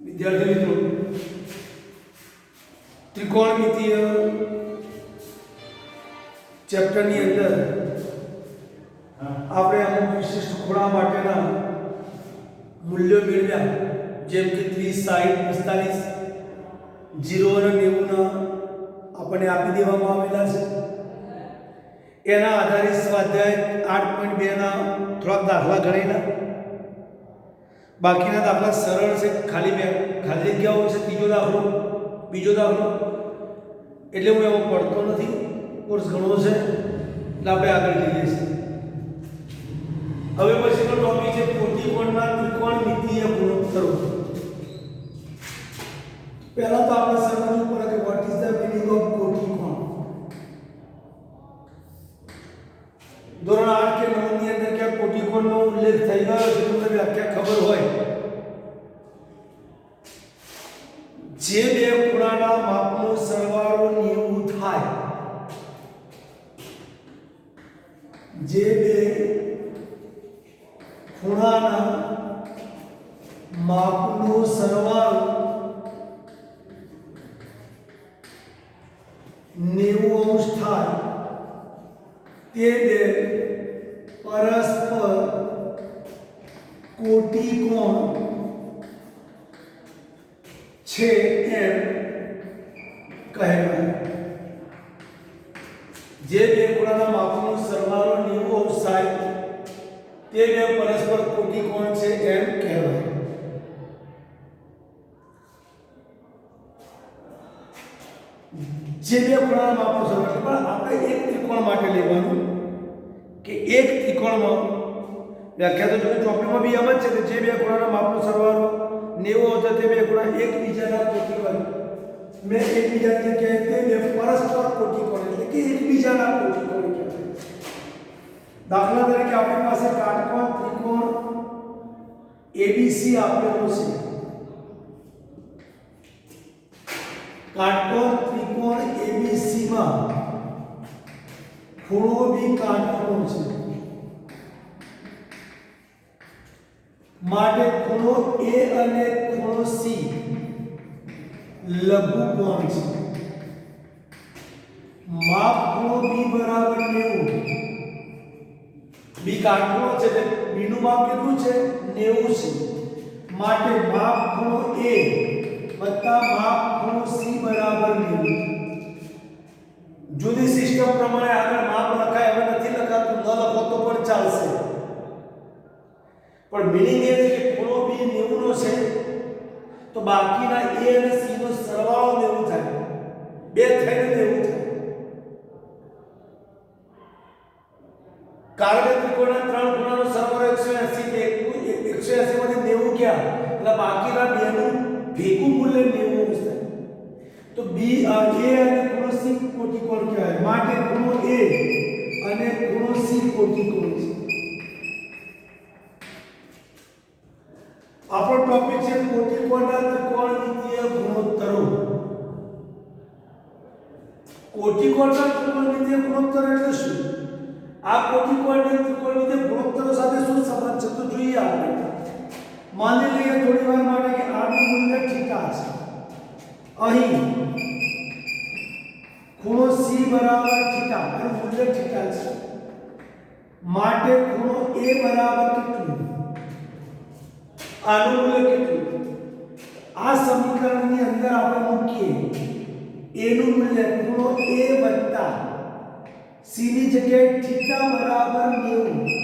વિદ્યાર્થી મિત્રો, ત્રિકોણમિતિય ચેપ્ટરની અંદર આપણે અમુક વિશિષ્ટ ખૂણા માટેના મૂલ્યો મેળવ્યા, જેમ કે 30, 60, 45, 0 અને 90 આપણને આપી દેવામાં આવેલા છે. એના આધારે સ્વાધ્યાય 8.2 ના થોડાક દાખલા ગણેલા. બાકીના દાખલા સરળ છે, ખાલી જગ્યાઓ છે. ત્રીજો દાખલો, બીજો દાખલો, એટલે હું એવો પડતો નથી. કોર્સ ઘણો છે એટલે આપણે આગળ જઈએ છીએ. હવે પછીનો ટોપિક છે કોટિકોણના ત્રિકોણમિતિય ગુણોત્તરો. પહેલા તો આપણે સમજવું પડે કે what is the meaning of કોટિકોણ. ધોરણ 8 કે 9 ની અંદર ક્યાં કોટિકોણનો ઉલ્લેખ થઈ ગયો છે, તમને વ્યાખ્યા ખબર હોય. જે બે ખૂણાના માપનો સરવાળો 90 થાય, જે બે ખૂણાના માપનો સરવાળો 90 થાય તે બે પરસ્પર કોટિકોણ છે એમ કહેવાય. જે બે ખૂણાના માપનો સરવાળો 90 થાય તે બે પરસ્પર કોટિકોણ છે એમ કહેવાય. જે બે ખૂણાના માપનો સરવાળો, પણ આપણે એક ત્રિકોણ માટે લેવાનું કે એક ત્રિકોણમાં વ્યાખ્યા તો તમે ચોપડીમાં બી એમ જ છે કે જે બે ખૂણાના માપનો સરવાળો 90 હોય તે બે ખૂણા એકબીજાના કોટિકોણ. મેં એકબીજાની જગ્યાએ તે બે પરસ્પર કોટિકોણ એટલે કે એકબીજાના કોટિકોણ કહેવાય. દાખલા તરીકે આપણી પાસે કાટકોણ ત્રિકોણ ABC આપેલો છે. કાટકોણ ત્રિકોણ ABC માં ખૂણો બી કાટકોણ છે, માટે ખૂણો A અને ખૂણો C લઘુકોણ છે. માપ ખૂણો B બરાબર 90. B કાટકોણ છે એટલે B નું માપ કેટલું છે? 90 છે. માટે માપ ખૂણો A વત્તા માપ ખૂણો C બરાબર 90. જુદી સિસ્ટમ પ્રમાણે આગળ માપ લખાય, હવે નથી લખાતું, ન લખો તો પણ ચાલશે. પણ મીનિંગ એ છે કે ખૂણો B 90 નો છે તો બાકીના A અને C નો સરવાળો 90 થાય. બે થઈને 90 થાય. કારણ કે ત્રિકોણના ત્રણ ખૂણાનો સરવાળો 180 છે. 180 માંથી 90 ગયા એટલે બાકીના બે નું ભેગું મૂલ્ય 90 થાય. તો B A અને ખૂણો C કોટિકોણ કહેવાય. માટે ખૂણો A અને ખૂણો C કોટિકોણ છે. આપણો ટોપિક છે કોટિકોણના ત્રિકોણમિતિય ગુણોત્તરો. કોટિકોણના ત્રિકોણમિતિય ગુણોત્તર એટલે શું? આ કોટિકોણના ત્રિકોણમિતિય ગુણોત્તરો સાથે શું સંબંધ છે તો જોઈએ આપણે. માની લઈએ થોડી વાર માટે કે આનું મૂલ્ય થીટા છે. અહીં ખૂણો C બરાબર થીટા, આનું મૂલ્ય થીટા છે. માટે ખૂણો A બરાબર કેટલું? આનું મૂલ્ય કેટલું? આ સમીકરણની અંદર આપણે મૂકીએ A નું મૂલ્ય ખૂણો A વત્તા C ની જગ્યાએ થીટા બરાબર 90.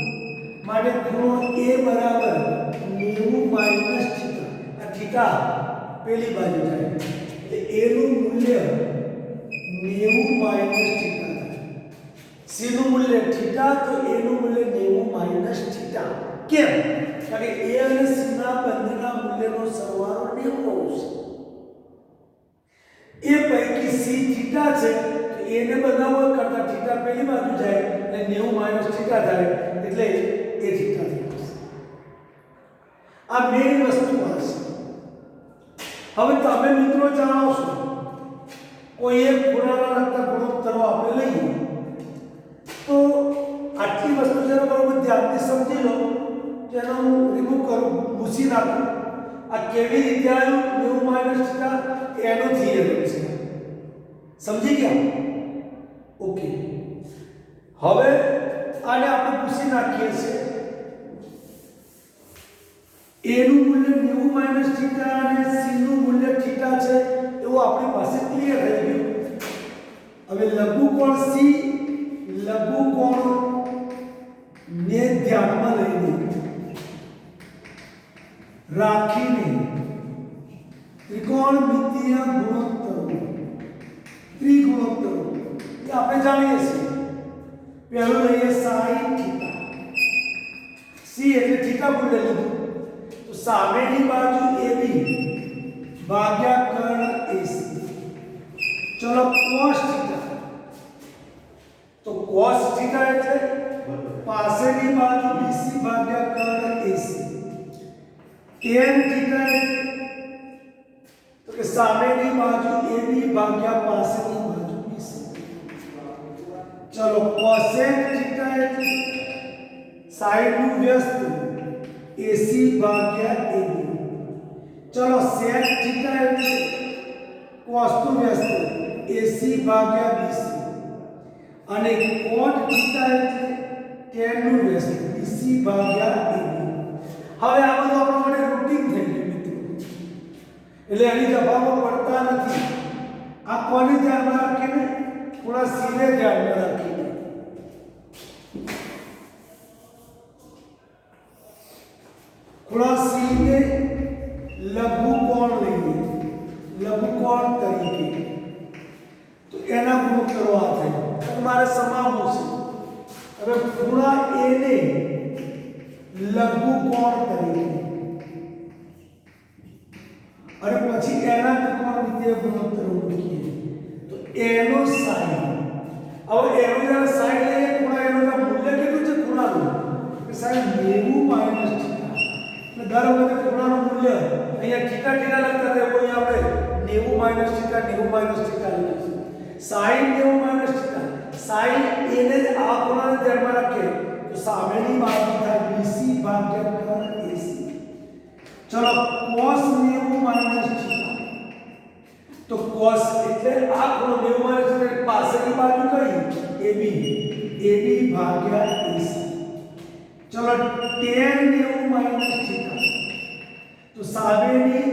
માટે ખૂણો A બરાબર 90 માઈનસ થીટા. આ થીટા પેલી બાજુ જાય એટલે A નું મૂલ્ય 90 માઈનસ થીટા થાય. C નું મૂલ્ય થીટા તો A નું મૂલ્ય 90 માઈનસ થીટા. કેમ? કારણ કે A અને C ના બંનેના મૂલ્યનો સરવાળો 90 છે. એ પૈકી C થીટા છે તો A ને બનાવવા કરતા થીટા પેલી બાજુ જાય એટલે 90 માઈનસ થીટા થાય એટલે A થીટા થાય. આ મેઈન વસ્તુ છે. હવે તમે મિત્રો જાણો છો કોઈ એક ખૂણાના લગતા ગુણોત્તરો આપણે લઈએ તો આટલી વસ્તુ જરા બરોબર ધ્યાનથી સમજી લો. જેનો હું રિમૂવ કરું, ભૂસી નાખું આ કેવી રીતે આવ્યું 90 θ એનો થિયરમ છે સમજી ગયા ઓકે હવે આને આપણે પૂછી નાખીએ છે a નું મૂલ્ય 90 θ અને c નું મૂલ્ય θ છે એવું આપણી પાસે ક્લિયર થઈ ગયું હવે લઘુકોણ c લઘુકોણ ને ધ્યાનમાં લઈને રાખીને ત્રિકોણમિતિય ગુણોત્તરો ત્રિગુણોત્તરો એ આપણે જાણીએ છીએ પહેલું લઈએ sin θ c એટલે θ મૂલ્ય લીધું તો સામેની બાજુ AB ભાગ્યા કર્ણ AC ચલો cos θ તો cos θ એટલે પાસેની બાજુ BC ભાગ્યા કર્ણ AC tan θ તો કે સામેની બાજુ AB ભાગ્યા પાસેની બાજુ BC ચલો cosec θ એટલે સાઈડ નું વ્યસ્ત AC ભાગ્યા AB ચલો sec θ એટલે cos નું વ્યસ્ત AC ભાગ્યા BC અને cot θ એટલે tan નું વ્યસ્ત BC ભાગ્યા AB હવે આ બધું આપણા માટે રૂટીન થઈ ગયું મિત્રો એટલે એની જવાબો પડતા નથી આ કોને ધ્યાનમાં રાખીને થોડા સીને ધ્યાનમાં રાખીને થોડા સીને લઘુકોણ લઈએ લઘુકોણ તરીકે તો એના ગુણોત્તરો આ થાય તમારે સમાવવું છે હવે પૂરા a ને લઘુકોણ તરીકે અને પછી એના ત્રિકોણમિતિય ગુણોત્તરો મૂકીએ તો એનો sin હવે એનો જ્યારે sin લઈએ ખૂણા એનું મૂલ્ય કેટલું છે ખૂણાનું કે sin 90 θ એટલે દર વખતે ખૂણાનું મૂલ્ય અહીંયા θ લખતા તે કોઈ આપણે 90 θ 90 θ લખીશું sin 90 θ sin એને આ ખૂણાને ધ્યાનમાં રાખીએ તો સામેની બાજુ થાય BC ભાગ્યા કર્ણ AC ચલો cos 90 θ તો cos એટલે આ ખૂણો 90 એટલે પાસેની બાજુ કઈ AB ભાગ્યા AC ચલો tan 90 θ તો સામેની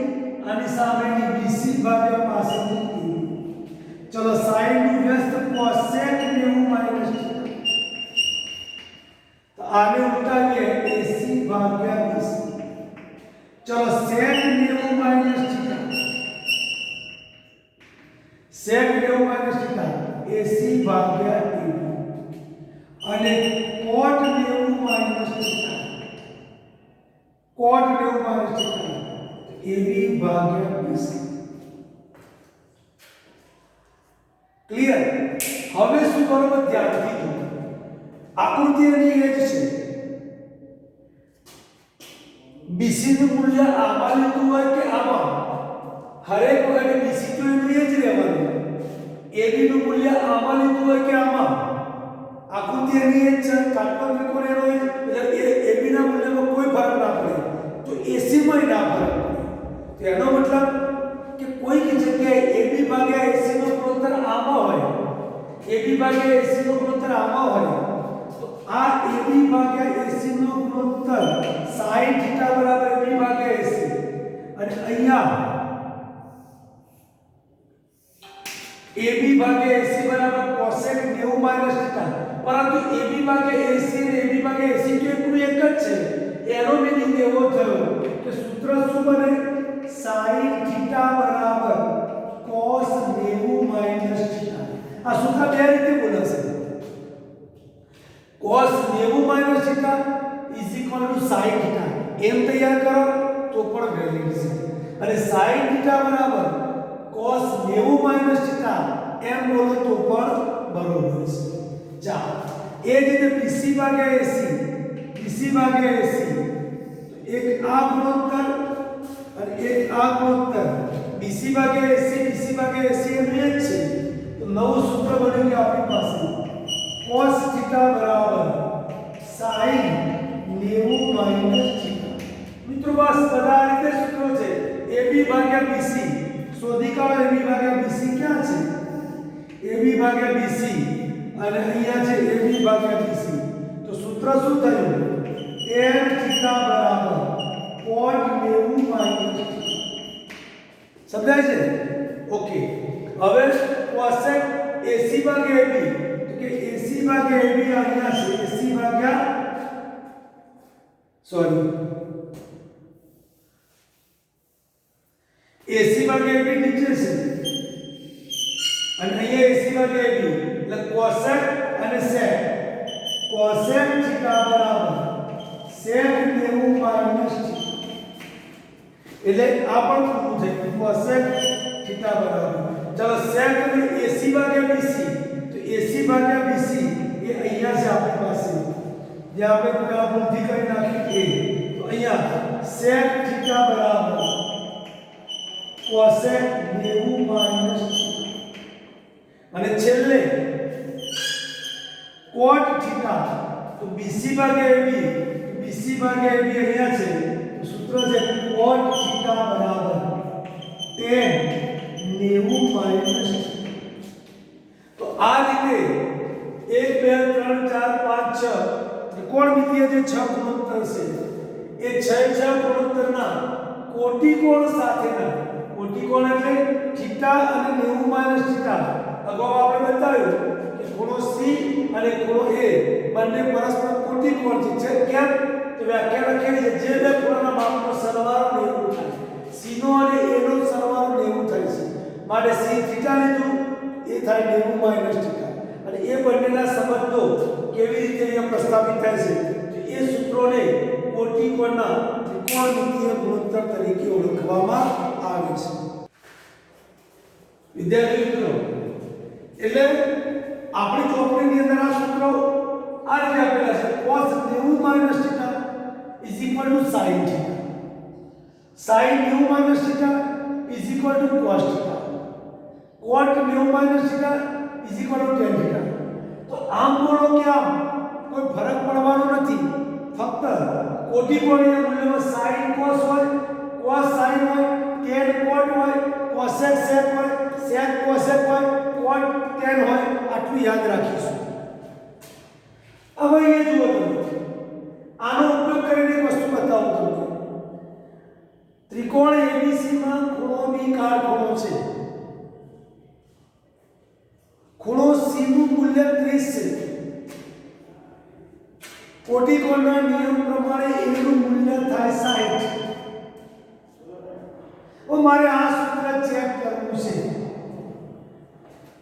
અને સામેની BC ભાગ્યા પાસેની AB ચલો sin નું વ્યસ્ત cosec 90 θ तो आगे उल्टाइए AC भाग्या BC चलो sec 90 θ sec 90 θ AC भाग्या AB અને cot 90 θ cot 90 θ AB ભાગ્યા BC ક્લિયર હવે શું કરો ધ્યાનથી જુઓ આકૃતિ એની એ જ છે BC નું મૂલ્ય આમાં લીધું હોય કે આમાં હરેક વખતે BC તો એનું એ જ રહેવાનું AB નું મૂલ્ય આમાં લીધું હોય કે આમાં આકૃતિ એની એ જ છે કાટકોણ ત્રિકોણ એનો એટલે AB ના મૂલ્યમાં કોઈ ફરક ના પડે તો AC માં ના ફરક પડે તો એનો મતલબ કે કોઈ જગ્યાએ AB ભાગ્યા AC નો ગુણોત્તર આમાં હોય AB ભાગ્યા AC નો ગુણોત્તર આમાં હોય આ AB ભાગ્યા AC નો ગુણોત્તર sin θ બરાબર AB ભાગ્યા AC અને અહીંયા AB ભાગ્યા AC બરાબર cosec 90 θ પરંતુ AB ભાગ્યા AC અને AB ભાગ્યા AC તો એકનું એક જ છે એનો મીનિંગ એવો થયો કે સૂત્ર શું બને sin θ બરાબર cos 90 θ આ સૂત્ર બે રીતે બોલાશે cos 90 θ sin θ એમ તૈયાર કરો તો પણ વેલિડ છે અને sin θ બરાબર cos 90 θ એમ બોલો તો પણ બરોબર છે ચાલો એ જ રીતે BC ભાગ્યા AC એક આ ગુણોત્તર અને એક આ ગુણોત્તર BC ભાગ્યા AC એમ એ જ છે તો નવું સૂત્ર બન્યું કે આપણી પાસે cos θ બરાબર sin 90 θ મિત્રો બસ બધા આ રીતે સૂત્રો છે AB ભાગ્યા BC શોધી કાઢો AB ભાગ્યા BC ક્યાં છે AB ભાગ્યા BC અને અહીંયા છે AB ભાગ્યા BC તો સૂત્ર શું થયું tan થીટા બરાબર cot 90 માઈનસ સમજાય છે ઓકે હવે cosec AC ભાગ્યા AB તો કે AC ભાગ્યા AB અહીંયા છે AC ભાગ્યા સોરી AC ભાગ્યા AB નીચે છે અને અહીંયા AC ભાગ્યા AB એટલે cosec અને sec cosec થીટા બરાબર sec 90 માઈનસ એટલે આ પણ પૂરું થઈ ગયું cosec થીટા બરાબર ચલો sec અને AC ભાગ્યા BC તો AC ભાગ્યા BC એ અહીંયા છે આપણી પાસે જે આપણે પેલા ભૂલથી કરી નાખી એ તો અહીંયા sec થીટા બરાબર cosec 90 માઈનસ અને છેલ્લે cot થીટા તો BC ભાગ્યા AB BC ભાગ્યા AB અહીંયા છે તો સૂત્ર છે cot થીટા બરાબર tan 90 માઈનસ તો આ રીતે 1 2 3 4 5 6 ત્રિકોણમિતિય જે 6 ગુણોત્તર છે એ 6 ગુણોત્તરના કોટિકોણ સાથેના કોટિકોણ એટલે થીટા અને 90 માઈનસ થીટા અગાઉ આપણે બતાવ્યું કે ખૂણો C અને ખૂણો A બંને પરસ્પર કોટિકોણ છે કેમ તો વ્યાખ્યા લખેલી છે જે બે ખૂણાના માપનો સરવાળો 90 થાય C નો અને A નો સરવાળો 90 થાય છે માટે C થીટા લીધું એ થાય 90 માઈનસ થીટા અને એ બંનેના સંબંધો કેવી રીતે અહીંયા પ્રસ્થાપિત થાય છે તો એ સૂત્રોને કોટિકોણના ત્રિકોણમિતિય ગુણોત્તર તરીકે ઓળખવામાં આવે છે વિદ્યાર્થી મિત્રો એટલે આપણી ચોપડીની અંદર આ સૂત્રો આ રીતે આપેલા છે cos 90 minus theta sin theta sin 90 minus theta cos theta cot 90 minus theta tan theta તો આમ બોલો કે આમ કોઈ ફરક પડવાનો નથી ફક્ત કોટિકોણીય મૂલ્યમાં sin cos હોય cos sin હોય tan cot હોય cosec sec હોય sec cosec હોય cot tan હોય આટલું યાદ રાખીશું હવે એ જુઓ તમે આનો ઉપયોગ કરીને એક વસ્તુ બતાવું તમને ત્રિકોણ ABC માં ખૂણો B કાટખૂણો છે ખૂણો C નું મૂલ્ય 30 છે કોટિકોણના નિયમ પ્રમાણે A નું મૂલ્ય થાય 60 ઓ મારે આ સૂત્ર ચેક કરવું છે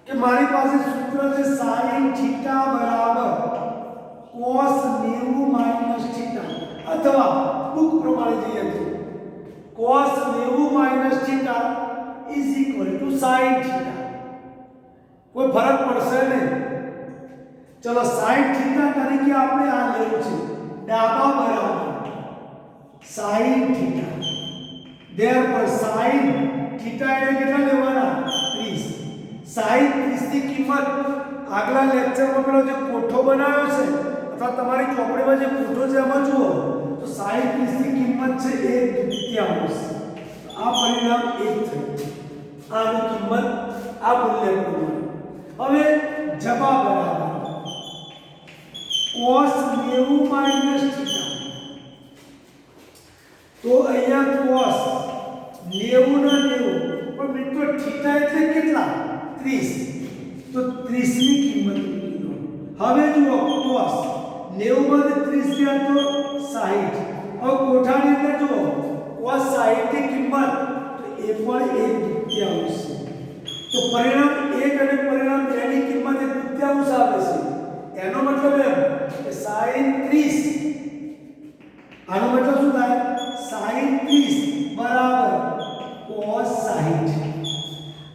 કે મારી પાસે સૂત્ર છે sin થીટા બરાબર cos 90 માઈનસ થીટા અથવા બુક પ્રમાણે જઈએ તો cos 90 minus theta sin theta કોઈ ફરક પડશે નહીં ચલો sin થીટા તરીકે આપણે આ લેવું છે ડાબા બરાબર sin theta therefore sin theta એટલે કેટલા લેવાના 30 sin 30 ની કિંમત આગલા લેક્ચરમાં પેલો જે કોઠો બનાવ્યો છે અથવા તમારી ચોપડીમાં જે કોઠો છે એમાં જુઓ તો sin 30 ની કિંમત છે 1/3 આ પરિણામ 1 થયું આની કિંમત આ મૂલ્ય પ્રમાણે હવે જવાબ બરાબર cos 90 માઈનસ થીટા તો અહીંયા cos 90 ના 90 પણ મિત્રો થીટા એટલે કેટલા 30 તો 30 ની કિંમત મૂકી હવે જુઓ cos 90 માંથી 30 ગયા તો 60 હવે કોઠાની અંદર જુઓ cos 60 ની કિંમત તો એ પણ 1/3 તો પરિણામ 1 અને પરિણામ 2 ની કિંમત 1/3 આવે છે એનો મતલબ એમ કે sin 30 આનો મતલબ શું થાય sin 30 બરાબર cos 60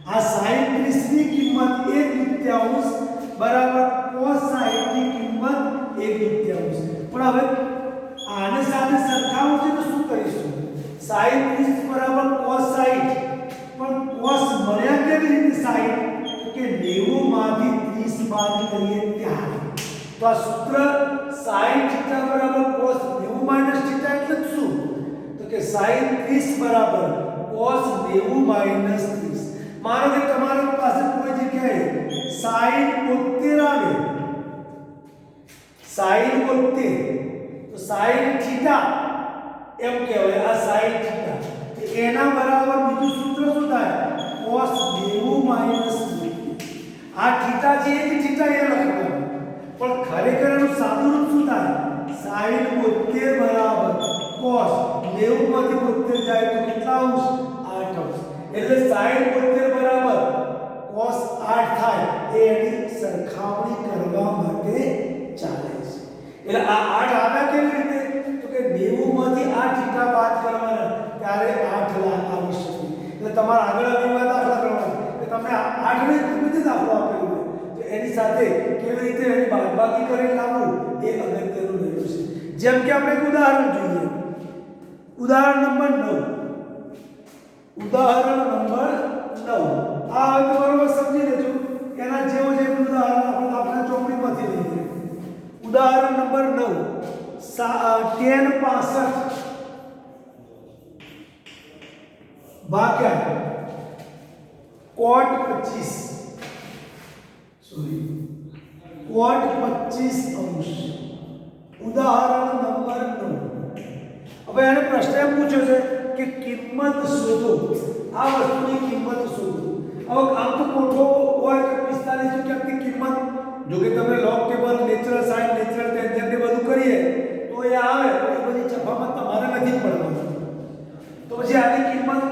આ sin 30 ની કિંમત 1/3 બરાબર cos 60 ની કિંમત 1/3 પણ હવે આને સાથે સરખાવવું છે તો શું કરીશું sin 30 બરાબર cos 60 પણ cos મળ્યા કેવી રીતે sin કે 90 માંથી 30 બાદ કરીએ ત્યારે તો આ સૂત્ર sin θ બરાબર cos 90 θ એટલે શું તો કે sin 30 બરાબર cos 90 માઈનસ 30. માનો કે તમારી પાસે કોઈ જગ્યાએ sin 70 આવે, sin 70 તો sin થીટા એમ કહેવાય, આ sin થીટા તો એના બરાબર બીજું સૂત્ર શું થાય? cos 90 minus 30. આ થીટા છે એ જ થીટા એ લખવાનું, પણ ખરેખર એનું સાદું રૂપ શું થાય? sin 70 બરાબર cos 90 માંથી 70 જાય તો કેટલા અંશ? 8 અંશ. એટલે sin 70 બરાબર cos 8 થાય એ એની સરખામણી કરવા માટે ચાલે છે. એટલે આ 8 આવ્યા કેવી રીતે? તો કે 90 માંથી આ થીટા બાદ કરવાના ત્યારે 8 લાખ આવી શકે. એટલે તમારે આગળ આવીમાં દાખલા કરવાના કે તમે 8 ને બધી દાખલો આપેલો હોય તો એની સાથે કેવી રીતે એની બાદબાકી કરીને લાવવું એ અગત્યનું રહ્યું છે. જેમ કે આપણે એક ઉદાહરણ જોઈએ. ઉદાહરણ નંબર 9. ઉદાહરણ નંબર 9 આ હવે બરોબર સમજી લેજો. એના જેવો જે ઉદાહરણ આપણે ચોપડીમાંથી લઈએ. ઉદાહરણ નંબર 9 tan 65 ભાગ્યા cot 25 સોરી cot 25 અંશ. ઉદાહરણ નંબર 9. હવે એને પ્રશ્ન એમ પૂછ્યો છે કે કિંમત શોધો, આ વસ્તુની કિંમત શોધો. હવે આમ તો કોઠો હોય તો 45 રૂપિયાની કિંમત, જો કે તમે log table, natural sine, natural tangent એ બધું કરીએ તો એ આવે, પણ એ બધી જફામાં તમારે નથી પડવાનું. તો પછી આની કિંમત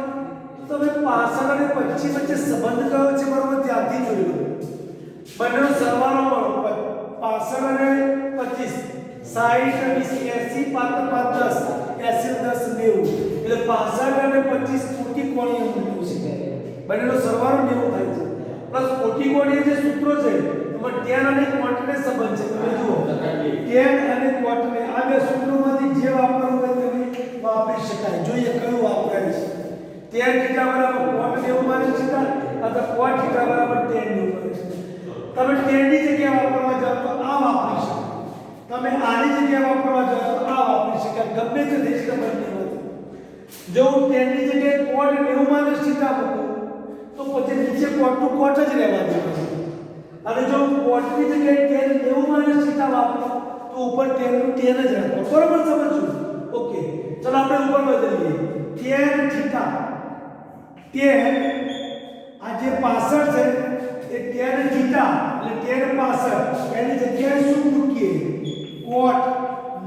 તમે 65 અને 25 વચ્ચે સંબંધ કયો છે બરોબર ધ્યાનથી જોઈ લો. બંનેનો સરવાળો મળો 65 અને 25 60 20 80 5 5 10 80 10 90 એટલે 65 અને 25 કોટી કોણીય મૂલ્યો છે. બંનેનો સરવાળો 90 થાય છે. પ્લસ કોટી કોણીય જે સૂત્રો છે એમાં tan અને cot ને સંબંધ છે. તમે જુઓ tan અને cot ને આ બે સૂત્રોમાંથી જે વાપરવું હોય તમે વાપરી શકાય. જોઈએ કયું વાપરાય છે. tan થીટા બરાબર cot 90 માઈનસ થીટા અથવા cot થીટા બરાબર tan 90 માઈનસ થીટા. તમે tan ની જગ્યાએ વાપરવા જાવ તો આ વાપરી શકો. તમે આની જગ્યાએ વાપરવા જાવ તો આ વાપરી શકાય. ગમે તે થઈ શકે બંનેમાંથી. જો હું tan ની જગ્યાએ cot 90 માઈનસ થીટા મૂકું તો પછી નીચે cot નું cot જ રહેવા દેવું. અને જો cot ની જગ્યાએ tan 90 માઈનસ થીટા વાપરો તો ઉપર tan નું tan જ રાખો. બરોબર સમજો? ઓકે, ચલો આપણે ઉપર બદલીએ. tan થીટા tan આ જે 65 છે એ tan થીટા એટલે tan 65 એની જગ્યાએ શું મૂકીએ? cot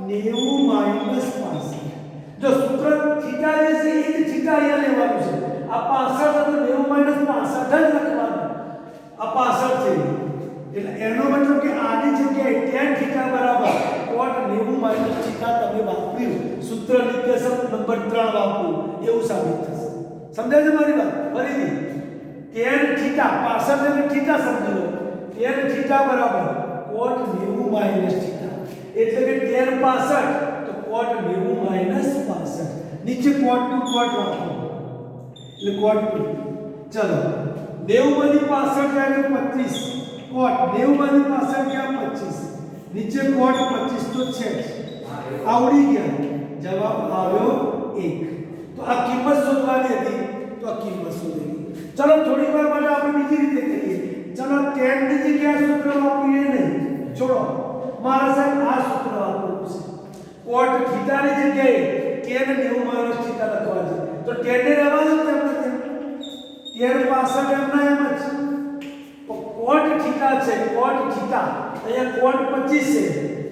90 minus 65. જો સૂત્ર થીટા જે છે એ જ થીટા અહીંયા લેવાનું છે. આ 65 તો 90 માઈનસ 65 જ લખવાનું. આ 65 છે એટલે એનો મતલબ કે આની જગ્યાએ tan થીટા બરાબર cot 90 માઈનસ થીટા તમે વાપર્યું, સૂત્ર નિર્દેશક નંબર 3 વાપરો એવું સાબિત થશે. સમજાય છે મારી વાત? ફરીથી tan થીટા 65 એટલે થીટા સમજી લો. tan થીટા બરાબર cot 90 માઈનસ થીટા એટલે કે tan 65 તો cot 90 માઈનસ 65. નીચે cot નું cot રાખો એટલે cot 2. ચલો 90 માંથી 65 જાય તો 25 cot 90 માંથી 65 ગયા 25 નીચે cot 25 તો છે આવડી ગયા. જવાબ આવ્યો 1. તો આ કિંમત શોધવાની હતી તો આ કિંમત શોધેલી. ચલો થોડી વાર માટે આપણે બીજી રીતે કરીએ. ચલો tan ની જગ્યાએ સૂત્ર વાપરીએ નહીં, છોડો. મારા સાહેબ આ સૂત્ર વાપરવું છે. cot થીટા ની જગ્યાએ tan 90 માઈનસ થીટા લખવા છે તો tan ને રહેવા દો તેમ tan 65 એમના એમ જ. તો cot થીટા છે, cot થીટા અહીંયા cot 25 છે,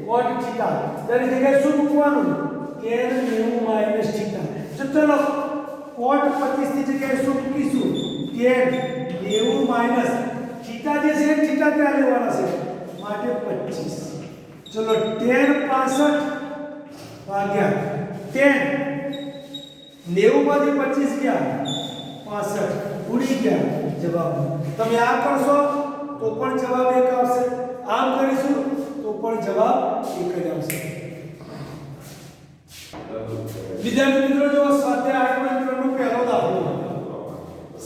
cot થીટા તેની જગ્યાએ શું મૂકવાનું? tan 90 minus theta. ચલો cot 25 ની જગ્યાએ શું મૂકીશું? tan 90 માઈનસ થીટા જે છે થીટા ત્યાં લેવાના છે માટે 25. ચલો tan 65 ભાગ્યા tan 90 માંથી 25 ગયા 65 ઉડી ગયા જવાબ. તમે આ કરશો તો પણ જવાબ 1 આવશે, આમ કરીશું તો પણ જવાબ 1 જ આવશે. વિદ્યાર્થી મિત્રો જો સ્વાધ્યાય 8 મિત્રોનો પહેલો દાખલો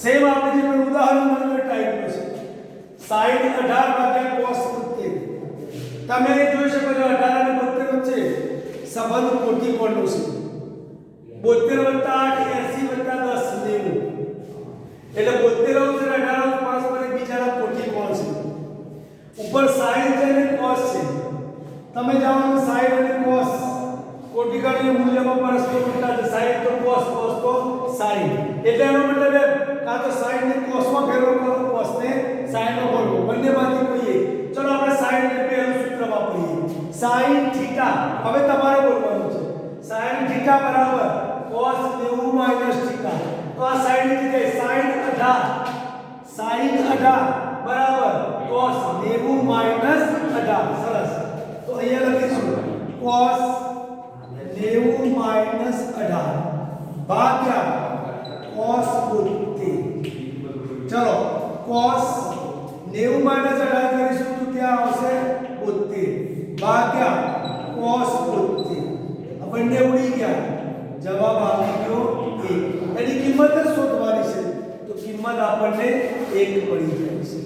સેમ આપણે જે ઉદાહરણ નંબર ટાઈપનો છે. sin 18 ભાગ્યા cos 70. તમે જોઈ શકો છો 18 અને 72 વચ્ચે સંબંધ કોટી કોણનો છે. 72 + 8 80 + 10 90. એટલે 72 અંશ અને 18 અંશ પરસ્પર એકબીજાના કોટી કોણ છે. ઉપર sin છે અને cos છે. તમે જાણો છો sin અને cos કોટિકાની મૂલ્યમાં પરસ્પર ઉલટા છે. sin તો cos, cos તો sin. એટલે એનો મતલબ કાં તો sin ને cos માં ફેરવો કરો, cos ને sin માં ફેરવો, બંનેમાંથી કોઈ એક. ચલો આપણે sin એટલે પહેલું સૂત્ર વાપરીએ. sin થીટા, હવે તમારે બોલવાનું છે. sin થીટા બરાબર cos 90 માઈનસ થીટા. તો આ sin ની જગ્યાએ sin 18 બરાબર cos 90 માઈનસ 18. સરસ. તો અહીંયા લખીશું cos 90 માઈનસ 18 ભાગ્યા cos 72. ચલો cos 90 માઈનસ 18 કરીશું તો ત્યાં આવશે 72 ભાગ્યા cos 72. આ બંને ઉડી ગયા, જવાબ આવી ગયો 1. એની કિંમત જ શોધવાની છે, તો કિંમત આપણને 1 મળી જાય છે.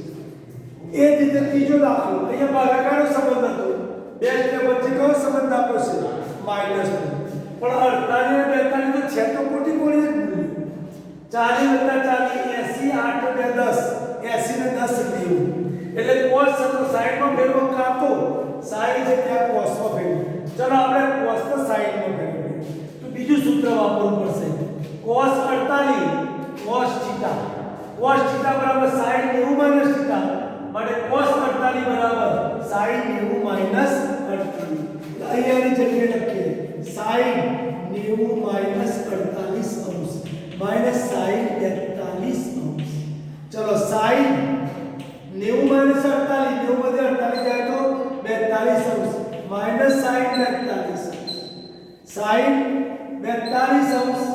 એ જ રીતે ત્રીજો દાખલો, અહીંયા ભાગાકારનો સંબંધ હતો. બે સ્ટેપ વચ્ચે કયો સંબંધ આપ્યો છે? માઈનસ. પણ 48 અને 42 તો છે તો કોટી કોણ જ મૂલ્ય. 40 + 40 80 8 + 10 80 ને 10 લેવું. એટલે cos છે તો sin માં ફેરવો, કાં તો sin છે ત્યાં cos માં ફેરવો. ચલો આપણે cos ને sin માં ફેરવીએ. તો બીજું સૂત્ર વાપરવું પડશે. cos 48 cos theta. cos theta બરાબર sin 90 માઈનસ થીટા. માટે cos 48 બરાબર sin 90 માઈનસ 48. અહીંયાની જગ્યાએ લખીએ sin 90 માઈનસ 48 અંશ માઈનસ sin 42 અંશ. ચલો sin 90 માઈનસ 48, 90 માંથી 48 જાય તો 42 અંશ માઈનસ sin 42 અંશ. sin 42 અંશ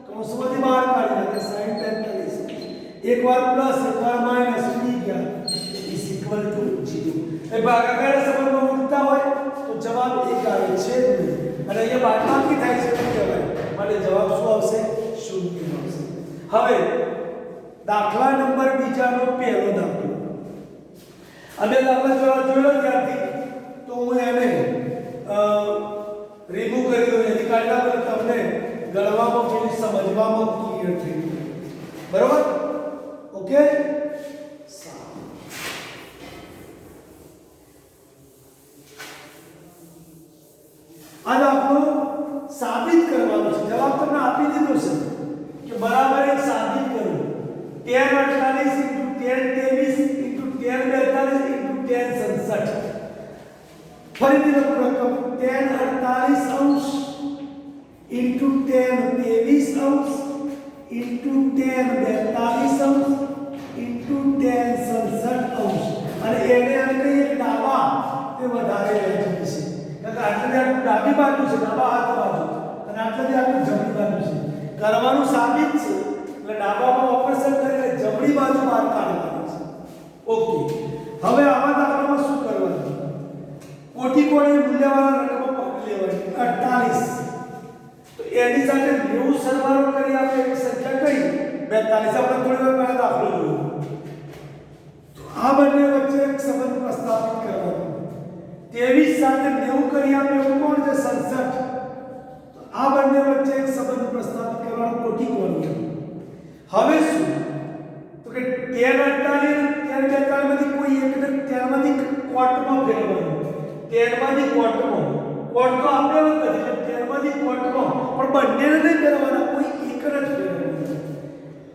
કૌંસમાંથી બહાર કાઢી નાખે sin 42 અંશ. એકવાર પ્લસ એકવાર માઈનસ ઉડી ગયા ઇઝ ઇક્વલ ટુ 0. એ ભાગાકાર સંબંધમાં ઉડતા હોય તો જવાબ 1 આવે છે જ નહીં. અને અહીંયા બાદબાકી થાય છે શું કહેવાય? માટે જવાબ શું આવશે? 0 આવશે. હવે દાખલા નંબર બીજાનો પહેલો દાખલો. અમે દાખલા જોયેલો ત્યારથી તો હું એને રિમૂવ કરી દઉં, એની કાઢલા પર તમને ગણવામાં કે સમજવામાં ક્લિયર થઈ ગયું. બરોબર? ઓકે. આ દાખલો સાબિત કરવાનો છે. જવાબ તમને આપી દીધો છે કે બરાબર એક સાબિત કરો. tan 48 * tan 23 * tan 42 * tan 67. ફરીથી લખો રકમ tan 48 અંશ * tan 23 અંશ * tan 42 અંશ * tan 67 અંશ. અને એને એમ કહીએ ડાબા તે વધારે રહેતું છે. આટલી આટલું ડાબી બાજુ છે, ડાબા હાથ બાજુ, અને આટલી આટલું જમણી બાજુ છે. કરવાનું સાબિત છે એટલે ડાબામાં ઓપરેશન કરીને જમણી બાજુ બહાર કાઢવાની છે. ઓકે. હવે આવા દાખલામાં શું કરવાનું? કોટી કોણી મૂલ્યવાળા રકમો પકડી લેવાની. 48 તો એની સાથે 90 સરવાળો કરી આપણે એક સંખ્યા કઈ 42. આપણે થોડી વાર પહેલા દાખલો જોયો. તો આ બંને વચ્ચે એક સંબંધ પ્રસ્થાપિત કરવાનો. 23 સાથે 90 કરી આપે એવું કોણ છે? 67. તો આ બંને વચ્ચે એક સંબંધ પ્રસ્થાપિત કરવાનો કોટી કોણી. હવે શું? તો કે tan 48 tan 42 માંથી કોઈ એકને ત્યાંમાંથી કોટમાં ફેરવવાનું. tan માંથી કોટમાં. કોટ તો આપણે નથી એટલે tan માંથી કોટમાં, પણ બંનેને નહીં ફેરવવાના, કોઈ એક જ ફેરવવાનું.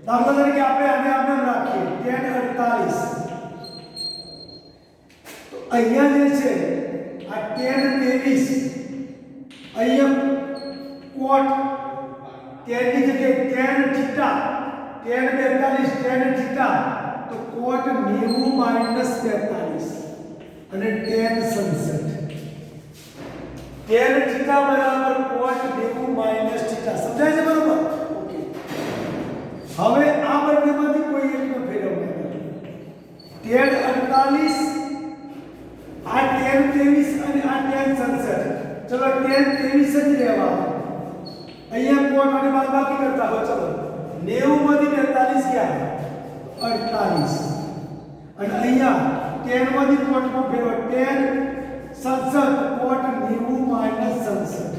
દાખલા તરીકે આપણે આને રાખીએ tan 48. તો અહીંયા જે છે આ tan 23 અહીંયા કોટ tan ની જગ્યાએ tan theta tan 42 tan theta તો કોટ 90 માઈનસ 42 અને tan 67. tan થીટા બરાબર કોટ 90 માઈનસ થીટા. સમજાય છે? બરોબર. ઓકે. હવે આ બંનેમાંથી કોઈ એકને ફેરવવાનું. tan 48 આ tan 23 અને આ tan 67. ચલો tan 23 જ રહેવા. અહીંયા કોટ અને બાદબાકી કરતા હો. ચલો 90 માંથી 42 ગયા 48 અને અહીંયા tan માંથી કોટમાં ફેરવો tan 67 કોટ 90 માઈનસ 67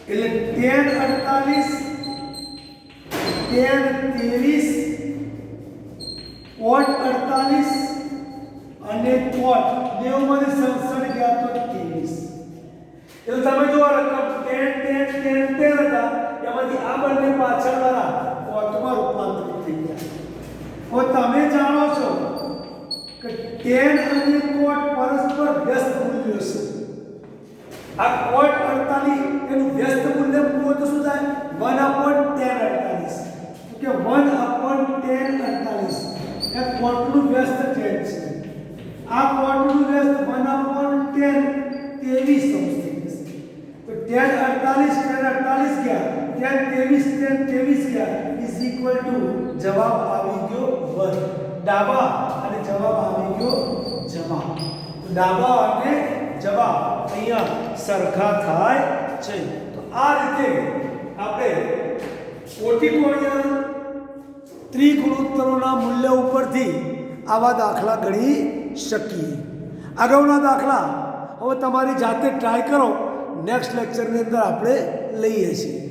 એટલે tan 48 tan 23 cot 48 અને cot 90 માંથી 67 ગયા તો 23. એટલે તમે જો આ રકમ tan હતા એમાંથી આ બંને પાછળવાળા cotમાં રૂપાંતરિત થઈ ગયા. હવે તમે જાણો છો કે tan અને cot પરસ્પર વ્યસ્ત મૂલ્યો છે. આ cot 48 એનું વ્યસ્ત મૂલ્ય મૂકો તો શું થાય 1/tan 48 કે 1/tan 48 એ cot નું વ્યસ્ત tan છે. આ cot નું વ્યસ્ત 1/tan 23 સમજી જશે. તો tan 48 ગયા tan 23 ગયા ઇઝ ઇક્વલ ટુ જવાબ આવી ગયો 1. ડાબા અને જવાબ આવી ગયો જવાબ. તો ડાબા અને જવાબ અહીંયા સરખા થાય છે. તો આ રીતે આપણે કોટિકોણીય ત્રિગુણોત્તરોના મૂલ્ય ઉપરથી આવા દાખલા ગણી શકીએ. અગાઉના દાખલા હવે તમારી જાતે ટ્રાય કરો. નેક્સ્ટ લેક્ચરની અંદર આપણે લઈએ છીએ.